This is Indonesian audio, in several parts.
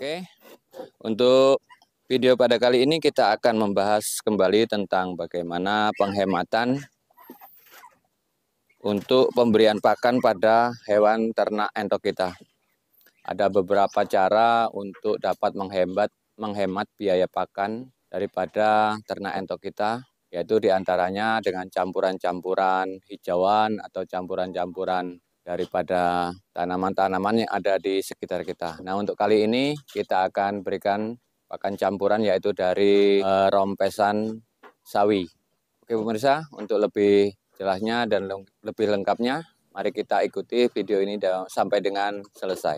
Oke, untuk video pada kali ini kita akan membahas kembali tentang bagaimana penghematan untuk pemberian pakan pada hewan ternak entok kita. Ada beberapa cara untuk dapat menghemat biaya pakan daripada ternak entok kita, yaitu diantaranya dengan campuran-campuran hijauan atau campuran-campuran daripada tanaman-tanaman yang ada di sekitar kita. Nah, untuk kali ini kita akan berikan pakan campuran yaitu dari rompesan sawi. Oke pemirsa, untuk lebih jelasnya dan lebih lengkapnya, mari kita ikuti video ini sampai dengan selesai.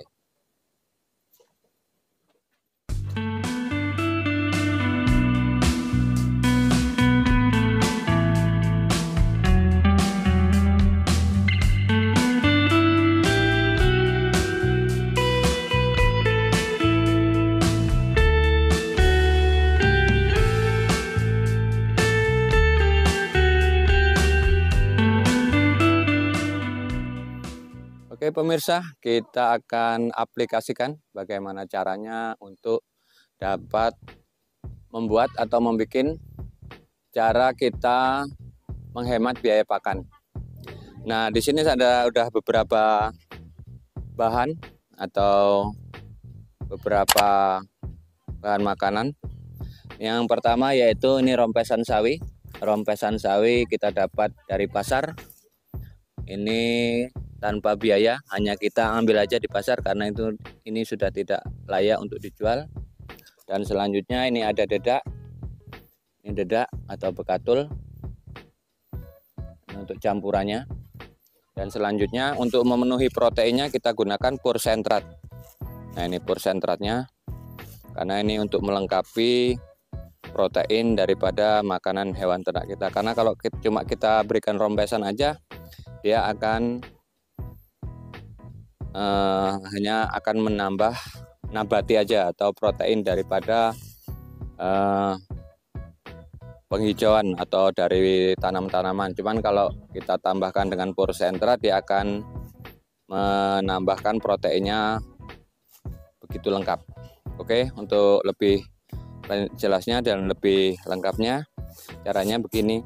Oke pemirsa, kita akan aplikasikan bagaimana caranya untuk dapat membuat atau membuat cara kita menghemat biaya pakan. Nah, di sini udah beberapa bahan atau beberapa bahan makanan. Yang pertama yaitu ini rompesan sawi. Rompesan sawi kita dapat dari pasar. Ini tanpa biaya, hanya kita ambil aja di pasar karena ini sudah tidak layak untuk dijual. Dan selanjutnya ini ada dedak. Ini dedak atau bekatul untuk campurannya. Dan selanjutnya untuk memenuhi proteinnya kita gunakan pur sentrat. Nah, ini pur sentratnya karena ini untuk melengkapi protein daripada makanan hewan ternak kita. Karena kalau cuma kita berikan rompesan aja, dia akan hanya akan menambah nabati aja atau protein daripada penghijauan atau dari tanam-tanaman. Cuman kalau kita tambahkan dengan pur sentrat, dia akan menambahkan proteinnya begitu lengkap. Oke, untuk lebih jelasnya dan lebih lengkapnya caranya begini.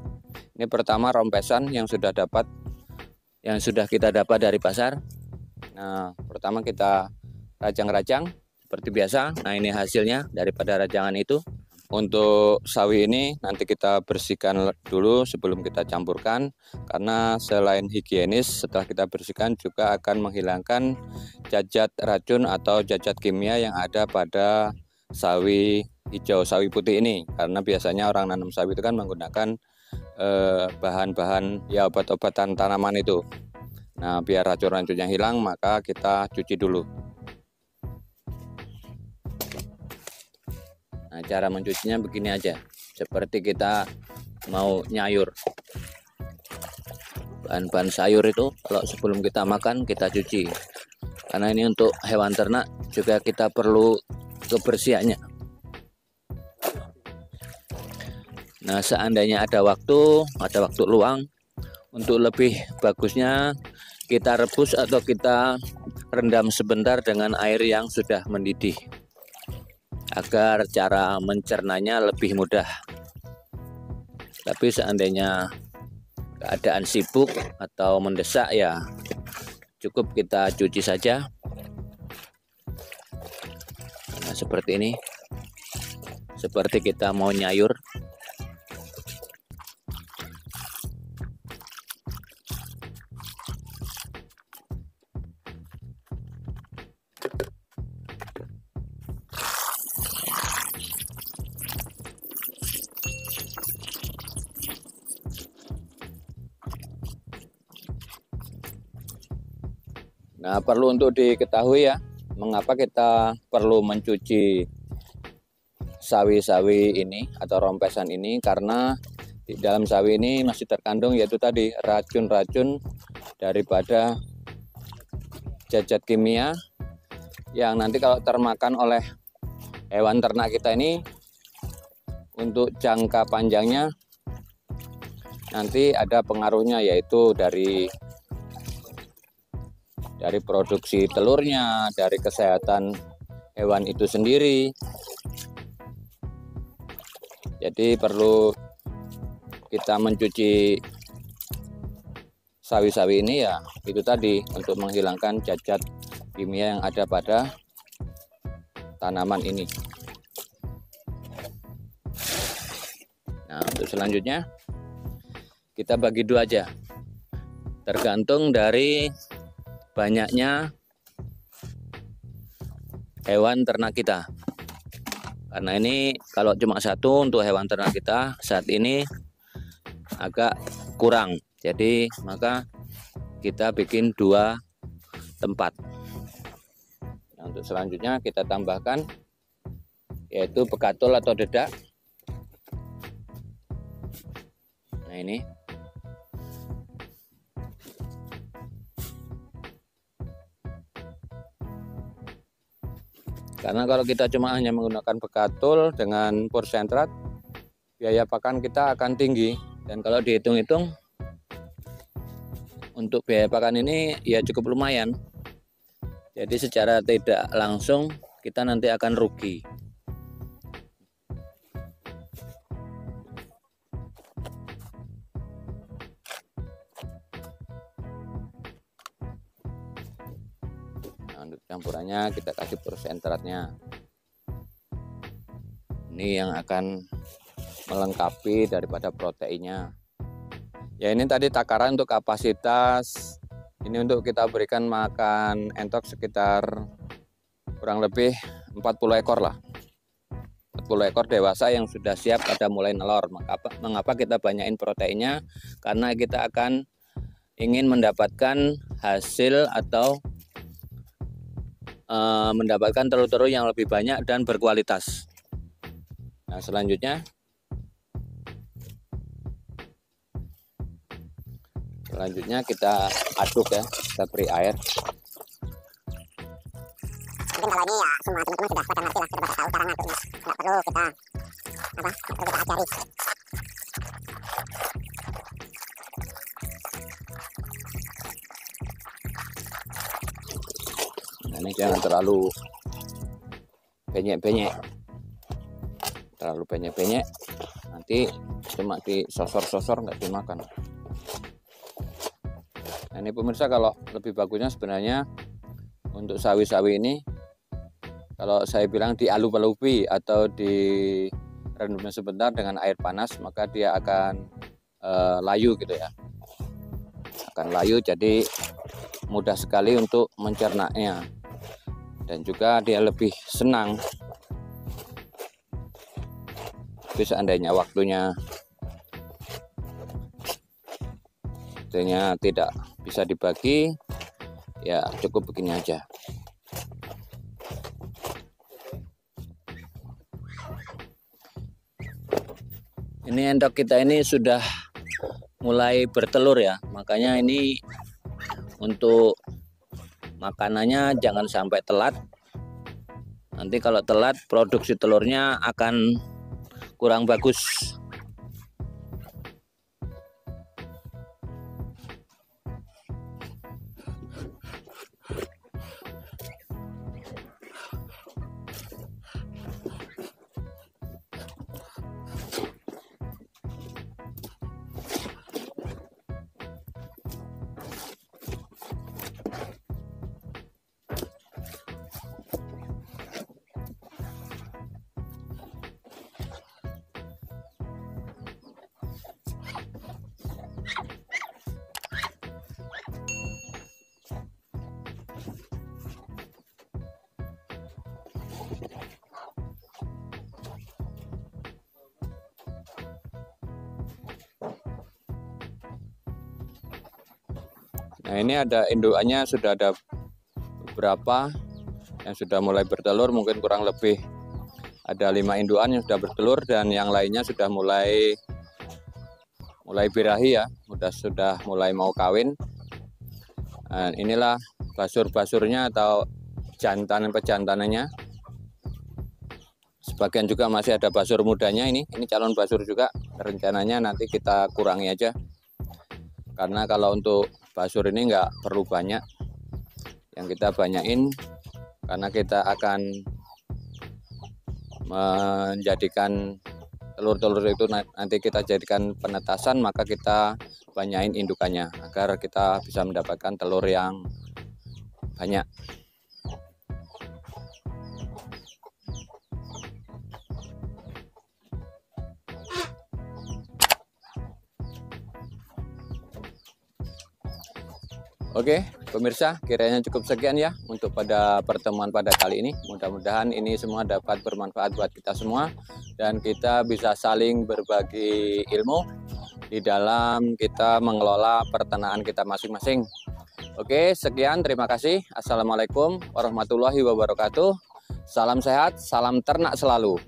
Ini pertama rompesan yang sudah kita dapat dari pasar. Nah, pertama kita rajang-rajang seperti biasa. Nah, ini hasilnya daripada rajangan itu. Untuk sawi ini nanti kita bersihkan dulu sebelum kita campurkan, karena selain higienis, setelah kita bersihkan juga akan menghilangkan cacat racun atau cacat kimia yang ada pada sawi hijau, sawi putih ini. Karena biasanya orang nanam sawi itu kan menggunakan bahan-bahan ya obat-obatan tanaman itu. Nah, biar racun-racunnya hilang, maka kita cuci dulu. Nah, cara mencucinya begini aja, seperti kita mau nyayur. Bahan-bahan sayur itu kalau sebelum kita makan kita cuci. Karena ini untuk hewan ternak juga kita perlu kebersihannya. Nah, seandainya ada waktu luang, untuk lebih bagusnya kita rebus atau kita rendam sebentar dengan air yang sudah mendidih agar cara mencernanya lebih mudah. Tapi seandainya keadaan sibuk atau mendesak, ya cukup kita cuci saja. Nah, seperti ini, seperti kita mau nyayur. Nah, perlu untuk diketahui ya, mengapa kita perlu mencuci sawi-sawi ini atau rompesan ini, karena di dalam sawi ini masih terkandung yaitu tadi racun-racun daripada cacat kimia yang nanti kalau termakan oleh hewan ternak kita ini, untuk jangka panjangnya nanti ada pengaruhnya, yaitu dari produksi telurnya, dari kesehatan hewan itu sendiri. Jadi perlu kita mencuci sawi-sawi ini ya itu tadi, untuk menghilangkan cacat kimia yang ada pada tanaman ini. Nah, untuk selanjutnya kita bagi dua aja, tergantung dari banyaknya hewan ternak kita. Karena ini kalau cuma satu untuk hewan ternak kita saat ini agak kurang, jadi maka kita bikin dua tempat. Nah, untuk selanjutnya kita tambahkan yaitu bekatul atau dedak. Nah, ini karena kalau kita cuma hanya menggunakan bekatul dengan pursentrat, biaya pakan kita akan tinggi. Dan kalau dihitung-hitung untuk biaya pakan ini ya cukup lumayan. Jadi secara tidak langsung kita nanti akan rugi. Untuk campurannya kita kasih pursentratnya. Ini yang akan melengkapi daripada proteinnya. Ya, ini tadi takaran untuk kapasitas. Ini untuk kita berikan makan entok sekitar kurang lebih 40 ekor lah. 40 ekor dewasa yang sudah siap pada mulai nelor. Mengapa kita banyakin proteinnya? Karena kita akan ingin mendapatkan hasil atau mendapatkan telur-telur yang lebih banyak dan berkualitas. Nah, selanjutnya kita aduk ya, kita beri air. Mungkin kalau ini ya semua teman-teman sudah pada ngerti lah, sudah pada tahu cara ngaduknya. Nggak perlu kita ajari. Ini jangan terlalu benyek-benyek, nanti cuma disosor-sosor nggak dimakan. Nah, ini pemirsa, kalau lebih bagusnya sebenarnya untuk sawi-sawi ini, kalau saya bilang dialup-alupi atau direndam sebentar dengan air panas, maka dia akan layu gitu ya, akan layu, jadi mudah sekali untuk mencernaknya. Dan juga dia lebih senang. Tapi seandainya waktunya tidak bisa dibagi, ya cukup begini aja. Ini endok kita ini sudah mulai bertelur ya, makanya ini untuk makanannya jangan sampai telat. Nanti kalau telat produksi telurnya akan kurang bagus. Nah, ini ada indukannya, sudah ada beberapa yang sudah mulai bertelur, mungkin kurang lebih ada 5 indukan yang sudah bertelur, dan yang lainnya sudah mulai birahi ya, sudah mulai mau kawin. Nah, inilah basur-basurnya atau pejantanannya. Sebagian juga masih ada basur mudanya, ini calon basur juga. Rencananya nanti kita kurangi aja, karena kalau untuk basur ini nggak perlu banyak, yang kita banyain karena kita akan menjadikan telur-telur itu nanti kita jadikan penetasan, maka kita banyain indukannya agar kita bisa mendapatkan telur yang banyak. Oke, pemirsa, kiranya cukup sekian ya untuk pada pertemuan pada kali ini. Mudah-mudahan ini semua dapat bermanfaat buat kita semua dan kita bisa saling berbagi ilmu di dalam kita mengelola peternakan kita masing-masing. Oke, sekian, terima kasih. Assalamualaikum warahmatullahi wabarakatuh. Salam sehat, salam ternak selalu.